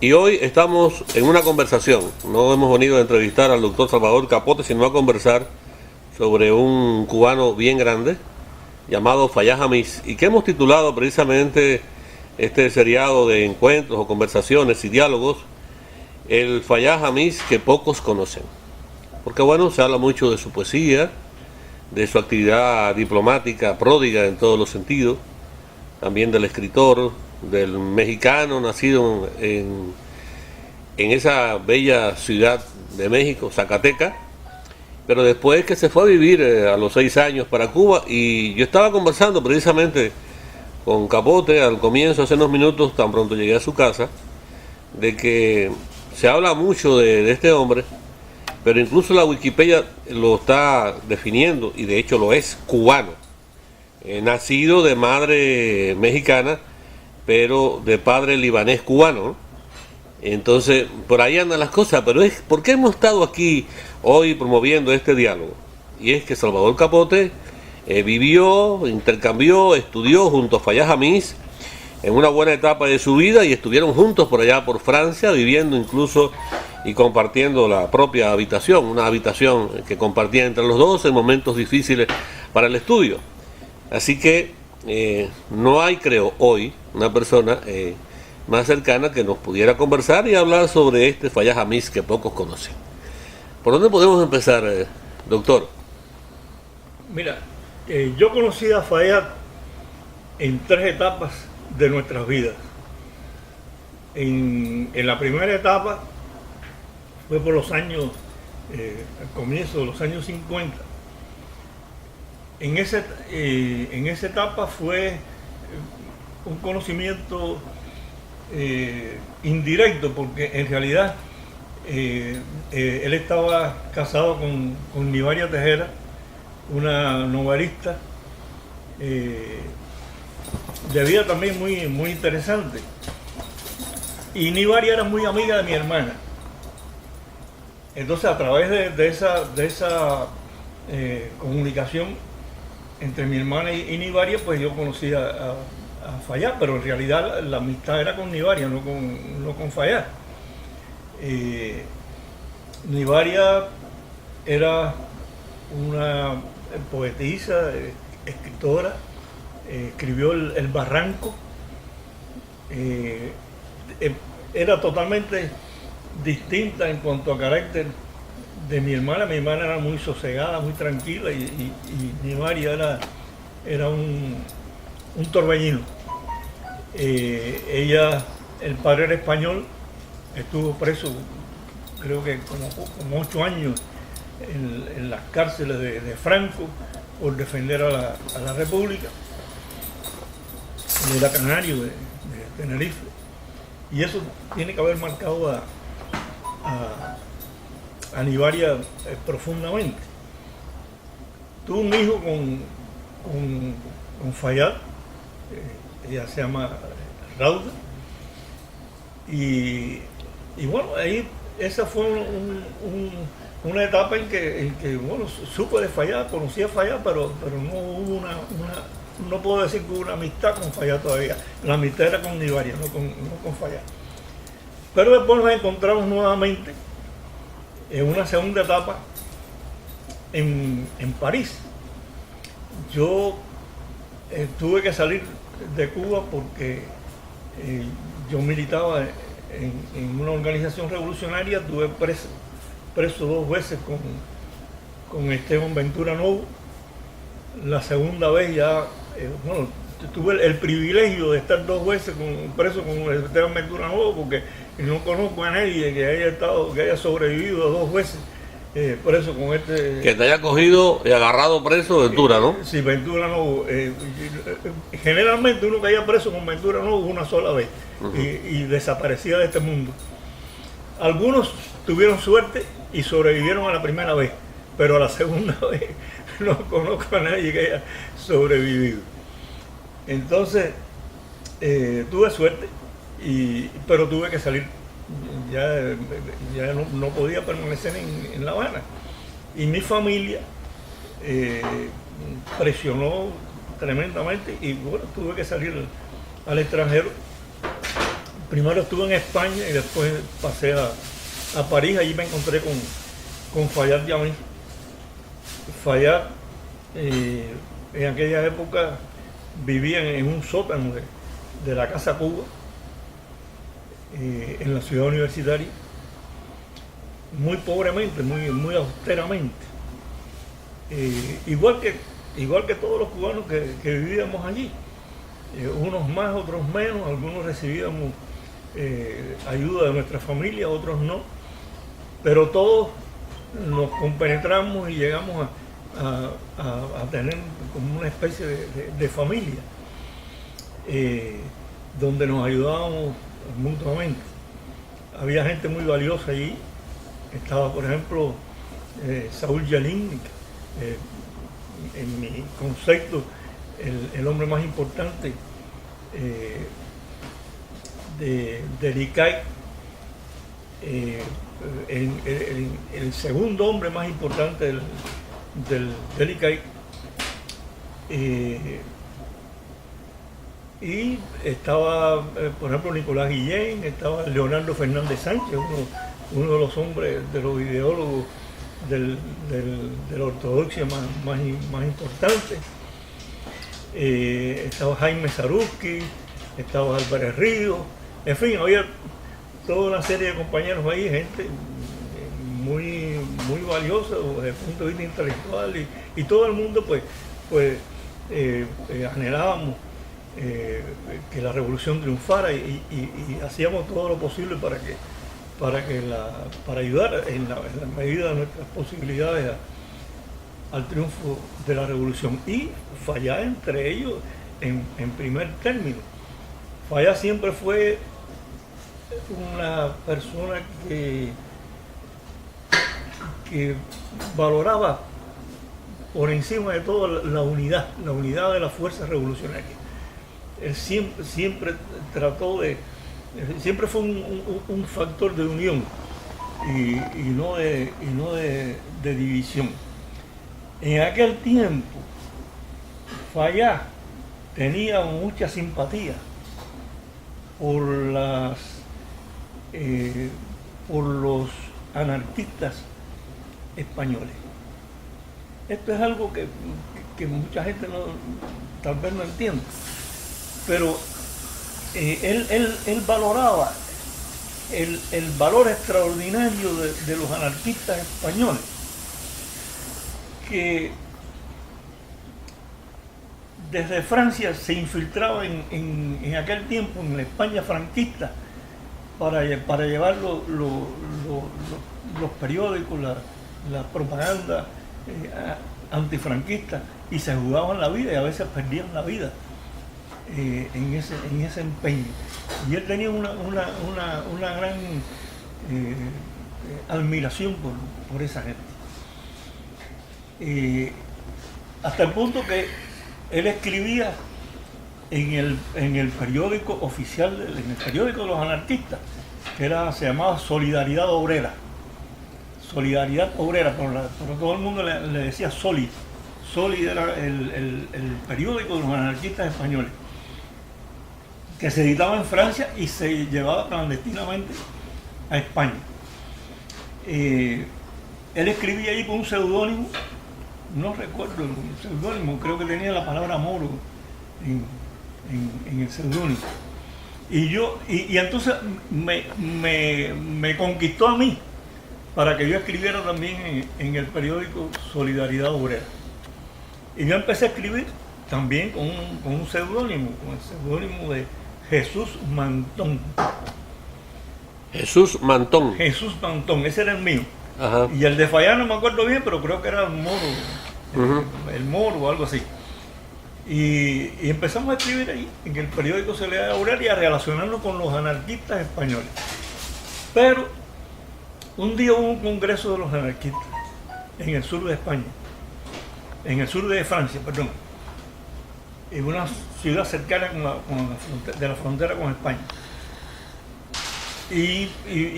Y hoy estamos en una conversación. No hemos venido a entrevistar al doctor Salvador Capote, sino a conversar sobre un cubano bien grande llamado Fayá Jamiz, y que hemos titulado precisamente este seriado de encuentros o conversaciones y diálogos, el Fayá Jamiz que pocos conocen. Porque bueno, se habla mucho de su poesía, de su actividad diplomática pródiga en todos los sentidos, también del escritor, del mexicano nacido en esa bella ciudad de México, Zacatecas, pero después que se fue a vivir a los 6 años para Cuba. Y yo estaba conversando precisamente con Capote al comienzo, hace unos minutos, tan pronto llegué a su casa, de que se habla mucho de este hombre, pero incluso la Wikipedia lo está definiendo, y de hecho lo es, cubano, nacido de madre mexicana, pero de padre libanés cubano, ¿no? Entonces, por ahí andan las cosas, pero ¿por qué hemos estado aquí hoy promoviendo este diálogo? Y es que Salvador Capote vivió, intercambió, estudió junto a Fayá Jamiz en una buena etapa de su vida, y estuvieron juntos por allá por Francia, viviendo incluso y compartiendo la propia habitación, una habitación que compartían entre los dos en momentos difíciles para el estudio. Así que no hay, creo, hoy una persona más cercana que nos pudiera conversar y hablar sobre este Fayá Jamiz que pocos conocen. ¿Por dónde podemos empezar, doctor? Mira, yo conocí a Fayá en 3 etapas de nuestras vidas. En la primera etapa fue por los años, al comienzo de los años 50. En esa etapa fue un conocimiento indirecto, porque en realidad él estaba casado con Nivaria Tejera, una novelista de vida también muy interesante. Y Nivaria era muy amiga de mi hermana. Entonces, a través de esa comunicación entre mi hermana y Nivaria, pues yo conocí a Fayá, pero en realidad la amistad era con Nivaria, no con Fayá. Nivaria era una poetisa, escritora, escribió el Barranco, era totalmente distinta en cuanto a carácter de mi hermana. Mi hermana era muy sosegada, muy tranquila, y Nivaria era un torbellino. El padre era español, estuvo preso creo que como 8 años en las cárceles de Franco por defender a la República. Él era canario de Tenerife, y eso tiene que haber marcado a Nivaria profundamente. Tuvo un hijo con Fayá, ella se llama Rauda, y bueno, ahí esa fue una etapa en que bueno, supe de Fayá, conocí a Fayá, pero no hubo no puedo decir que hubo una amistad con Fayá todavía. La amistad era con Nivaria, no con Fayá. Pero después nos encontramos nuevamente en una segunda etapa en París. Yo tuve que salir de Cuba porque yo militaba en una organización revolucionaria. Tuve preso 2 veces con Esteban Ventura Novo. La segunda vez ya, bueno, tuve el privilegio de estar 2 veces preso con Esteban Ventura Novo, porque no conozco a nadie que haya sobrevivido 2 veces preso con este... Que te haya cogido y agarrado preso Ventura, ¿no? Sí, Ventura Novo. Generalmente uno que haya preso con Ventura Novo una sola vez, y desaparecía de este mundo. Algunos tuvieron suerte y sobrevivieron a la primera vez, pero a la segunda vez no conozco a nadie que haya sobrevivido. Entonces, tuve suerte, pero tuve que salir. Ya no podía permanecer en La Habana. Y mi familia presionó tremendamente, y bueno, tuve que salir al extranjero. primero estuve en España y después pasé a París. Allí me encontré con Fayad Yamil. Fayad en aquella época vivía en un sótano de la Casa Cuba, en la ciudad universitaria, muy pobremente, muy austeramente. Igual que todos los cubanos que vivíamos allí. Unos más, otros menos, algunos recibíamos ayuda de nuestra familia, otros no, pero todos nos compenetramos y llegamos a tener como una especie de familia, donde nos ayudábamos mutuamente. Había gente muy valiosa allí. Estaba, por ejemplo, Saúl Yalín, en mi concepto, el hombre más importante del ICAI, el segundo hombre más importante del ICAI, y estaba, por ejemplo, Nicolás Guillén, estaba Leonardo Fernández Sánchez, uno de los hombres, de los ideólogos de la ortodoxia más importante. Estaba Jaime Saruski, estaba Álvarez Ríos, en fin, había toda una serie de compañeros ahí, gente muy valiosa desde el punto de vista intelectual, y todo el mundo pues anhelábamos que la revolución triunfara, y hacíamos todo lo posible para ayudar en la medida de nuestras posibilidades al triunfo de la revolución, y Fayad entre ellos en primer término. Fayad siempre fue una persona que valoraba por encima de todo la unidad de las fuerzas revolucionarias. Él siempre trató siempre fue un factor de unión y no de división. En aquel tiempo, Fayad tenía mucha simpatía por los anarquistas españoles. Esto es algo que mucha gente tal vez no entiende, pero él valoraba el valor extraordinario de los anarquistas españoles, que desde Francia se infiltraban en aquel tiempo en la España franquista para llevar los periódicos, la propaganda antifranquista, y se jugaban la vida y a veces perdían la vida en ese empeño. Y él tenía una gran admiración por esa gente. Hasta el punto que él escribía en el periódico oficial, en el periódico de los anarquistas, que se llamaba Solidaridad Obrera. Solidaridad Obrera, pero todo el mundo le decía Soli. Soli era el periódico de los anarquistas españoles, que se editaba en Francia y se llevaba clandestinamente a España. Él escribía ahí con un seudónimo, no recuerdo el seudónimo, creo que tenía la palabra Moro en el seudónimo. Y entonces me conquistó a mí para que yo escribiera también en el periódico Solidaridad Obrera. Y yo empecé a escribir también con un seudónimo, con el seudónimo de Jesús Mantón. Jesús Mantón. Jesús Mantón, ese era el mío. Ajá. Y el de Fayad no me acuerdo bien, pero creo que era el Moro, el Moro o algo así. Y empezamos a escribir ahí, en el periódico Solidaridad Obrera, y a relacionarnos con los anarquistas españoles. Pero un día hubo un congreso de los anarquistas en el sur de España, en el sur de Francia, perdón, en una ciudad cercana de la frontera con España. Y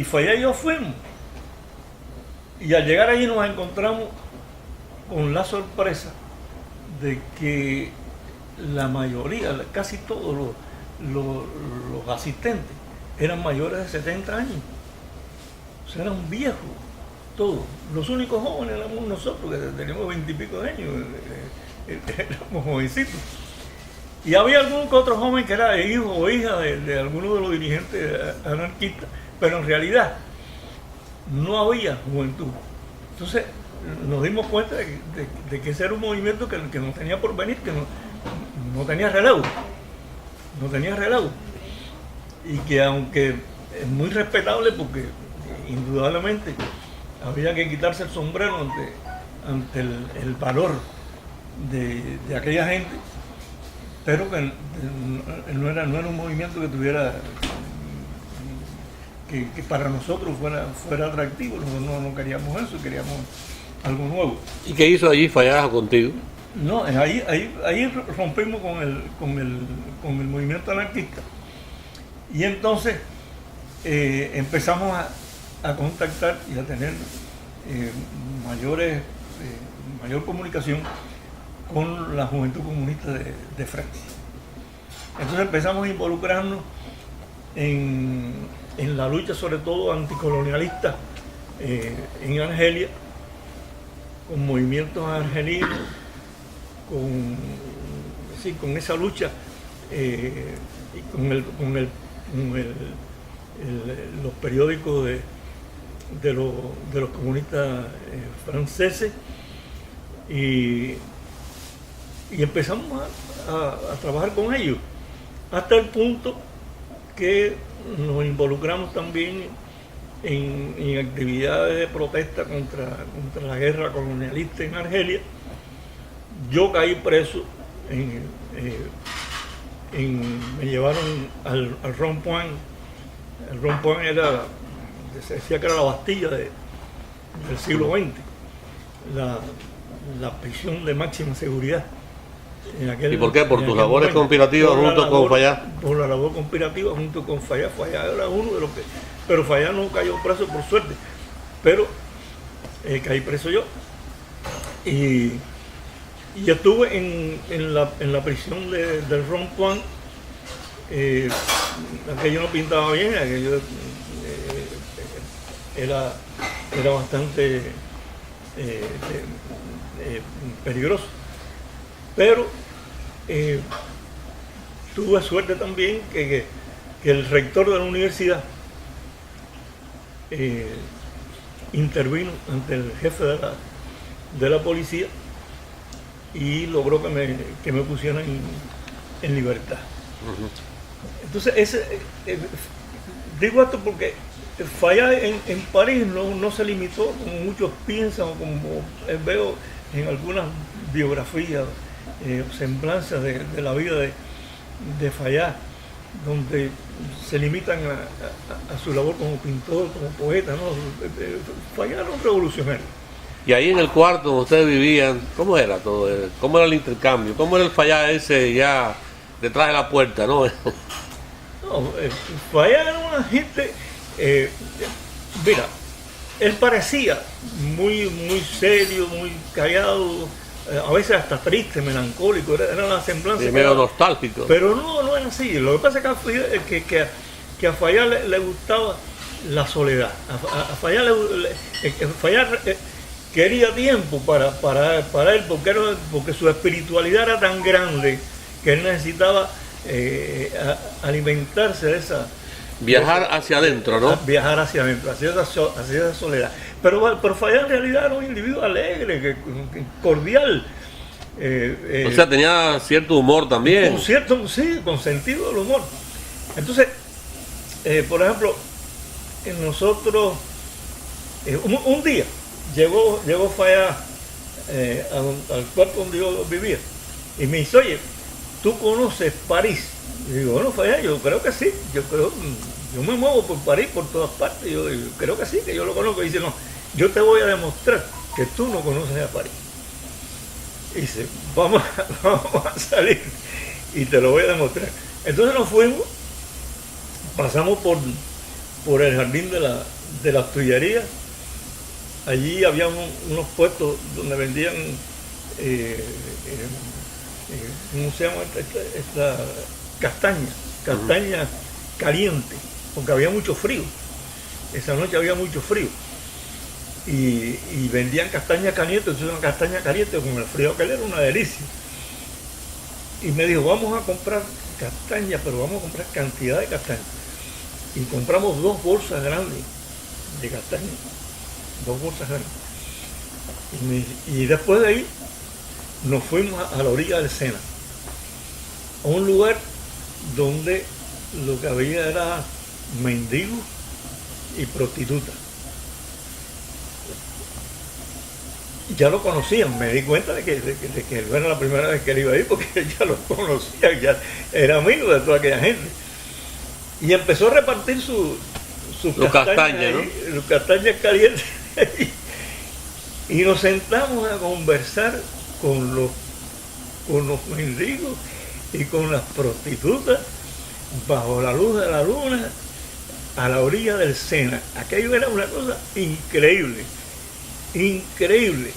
Fayad y yo fuimos. Y al llegar allí nos encontramos con la sorpresa de que la mayoría, casi todos los asistentes, eran mayores de 70 años. O sea, eran viejos, todos. Los únicos jóvenes éramos nosotros, que teníamos 20 y pico de años, éramos jovencitos. Y había algún que otro joven que era hijo o hija de alguno de los dirigentes anarquistas, pero en realidad no había juventud. Entonces nos dimos cuenta de que ese era un movimiento que no tenía por venir, que no tenía relevo. No tenía relevo. Y que aunque es muy respetable, porque indudablemente había que quitarse el sombrero ante el valor de aquella gente, pero que no era un movimiento que tuviera que para nosotros fuera atractivo. No queríamos eso, queríamos algo nuevo. ¿Y qué hizo allí Fallaja contigo? No, ahí rompimos con el movimiento anarquista, y entonces empezamos a contactar y a tener mayor comunicación con la Juventud Comunista de Francia. Entonces empezamos a involucrarnos en la lucha, sobre todo anticolonialista, en Argelia, con movimientos argelinos, con esa lucha, y con los periódicos de los comunistas franceses, y empezamos a trabajar con ellos, hasta el punto que nos involucramos también en actividades de protesta contra la guerra colonialista en Argelia. Yo caí preso, me llevaron al Rond-Point. El Rond-Point se decía que era la Bastilla del siglo XX, la prisión de máxima seguridad. ¿Y por qué? ¿Por tus labores conspirativas junto con Fallaja? Por la labor conspirativa junto con Fallaja. Fallaja era uno de los que... Pero Fallaja no cayó preso, por suerte. Pero caí preso yo. Y estuve en la prisión del Rond-Point. Aquello no pintaba bien, aquello era bastante peligroso. Pero tuve suerte también que el rector de la universidad intervino ante el jefe de la policía y logró que me pusieran en libertad. Uh-huh. Entonces, digo esto porque Fallaja en París no se limitó, como muchos piensan, o como veo en algunas biografías, semblanzas de la vida de Fallaja, donde se limitan a su labor como pintor, como poeta, ¿no? Fallaja era un revolucionario. Y ahí en el cuarto donde ustedes vivían, ¿cómo era todo? ¿Cómo era el intercambio? ¿Cómo era el Fallaja ese ya detrás de la puerta, no? No, Fallaja era una gente, mira, él parecía muy serio, muy callado, a veces hasta triste, melancólico, era la semblanza. Y medio nostálgico. Pero no era así. Lo que pasa es que a Fallaja le gustaba la soledad. A Fallaja quería tiempo para él, porque su espiritualidad era tan grande que él necesitaba alimentarse de esa... Viajar hacia adentro, ¿no? Viajar hacia adentro, hacia esa soledad. Pero Fallaja en realidad era un individuo alegre, cordial. O sea, tenía cierto humor también. Con sentido del humor. Entonces, por ejemplo, nosotros, un día llegó Fallaja al cuarto donde yo vivía y me dice: oye, ¿tú conoces París? Y digo: bueno, Fallaja, yo creo que sí, yo me muevo por París, por todas partes, yo creo que sí, que yo lo conozco. Y dice: no, yo te voy a demostrar que tú no conoces a París. Y dice: vamos a salir y te lo voy a demostrar. Entonces nos fuimos, pasamos por el jardín de las Tullerías. Allí había unos puestos donde vendían, ¿cómo se llama esta castaña caliente. porque había mucho frío. Esa noche había mucho frío. Y vendían castaña caliente, entonces una castaña caliente con el frío que era una delicia. Y me dijo, vamos a comprar castaña, pero vamos a comprar cantidad de castaña. Y compramos 2 bolsas grandes de castaña, 2 bolsas grandes. Y después de ahí nos fuimos a la orilla del Sena, a un lugar donde lo que había era mendigos y prostitutas. Ya lo conocían, me di cuenta de que no era la primera vez que él iba ahí, porque ya lo conocían, ya era amigo de toda aquella gente. Y empezó a repartir sus castañas, ¿no? Sus castañas calientes. Y nos sentamos a conversar con los mendigos y con las prostitutas bajo la luz de la luna a la orilla del Sena. Aquello era una cosa increíble. Increíble.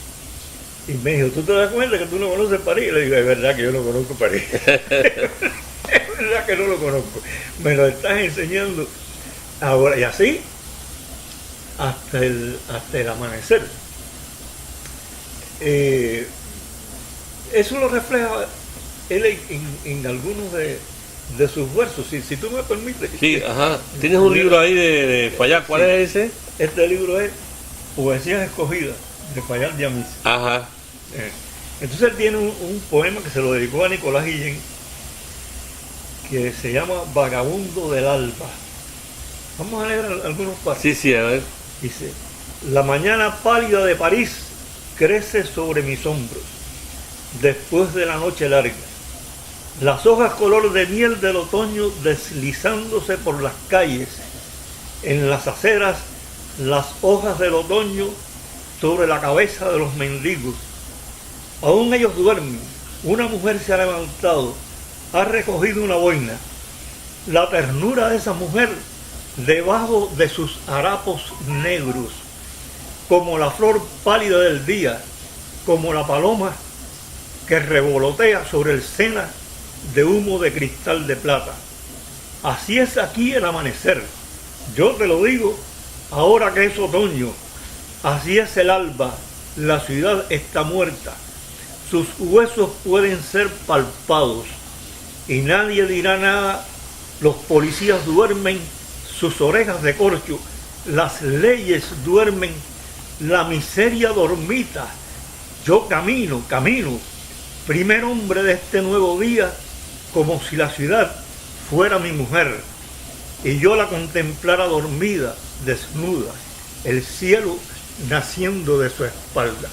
Y me dijo, ¿tú te das cuenta que tú no conoces París? Y le digo, es verdad que yo no conozco París. Es verdad que no lo conozco. Me lo estás enseñando ahora. Y así hasta el amanecer. Eso lo refleja él en algunos de sus versos. Si tú me permites. Sí, ajá. Tienes un libro ahí de Fayad. ¿Cuál es ese? Este libro es Poesías Escogidas, de Fayad Yamiz. Ajá. Entonces él tiene un poema que se lo dedicó a Nicolás Guillén, que se llama Vagabundo del Alba. Vamos a leer algunos pasos. Sí, a ver. Dice, la mañana pálida de París crece sobre mis hombros, después de la noche larga. Las hojas color de miel del otoño deslizándose por las calles, en las aceras las hojas del otoño sobre la cabeza de los mendigos. Aún ellos duermen, una mujer se ha levantado, ha recogido una boina. La ternura de esa mujer debajo de sus harapos negros, como la flor pálida del día, como la paloma que revolotea sobre el Sena de humo de cristal de plata. Así es aquí el amanecer, yo te lo digo, ahora que es otoño. Así es el alba, la ciudad está muerta, sus huesos pueden ser palpados y nadie dirá nada. Los policías duermen sus orejas de corcho, las leyes duermen, la miseria dormita. Yo camino, primer hombre de este nuevo día, como si la ciudad fuera mi mujer y yo la contemplara dormida, desnuda, el cielo naciendo de su espalda.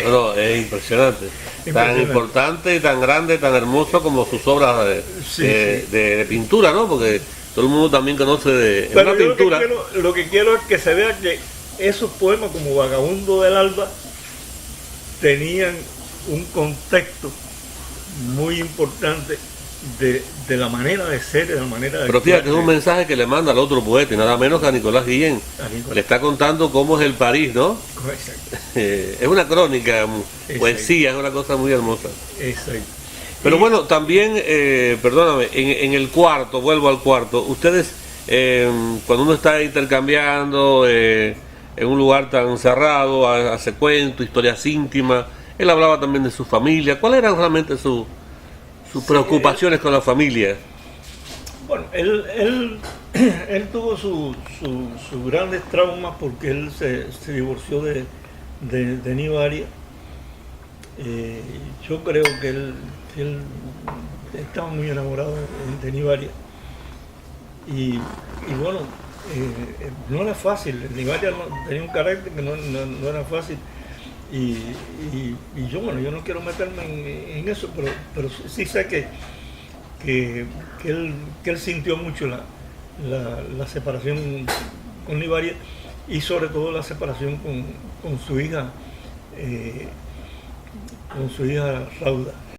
No, es impresionante. Tan importante, tan grande, tan hermoso como sus obras de pintura, ¿no? Porque todo el mundo también conoce de una pintura. Lo que quiero es que se vea que esos poemas como Vagabundo del Alba tenían un contexto muy importante de la manera de ser, de la manera de... Pero fíjate, es un mensaje que le manda al otro poeta, y nada menos que a Nicolás Guillén. Le está contando cómo es el París, ¿no? Exacto. Es una crónica, poesía, es una cosa muy hermosa. Exacto. Pero bueno, también, perdóname, en el cuarto, vuelvo al cuarto, ustedes, cuando uno está intercambiando en un lugar tan cerrado, hace cuentos, historias íntimas, él hablaba también de su familia. ¿Cuáles eran realmente sus preocupaciones con la familia? Bueno, él tuvo sus grandes traumas porque él se divorció de Nivaria. Yo creo que él estaba muy enamorado de Nivaria. Y bueno, no era fácil. Nivaria tenía un carácter que no era fácil. Y yo, bueno, yo no quiero meterme en eso, pero sí sé que él sintió mucho la separación con Nivaria y sobre todo la separación con su hija Rauda.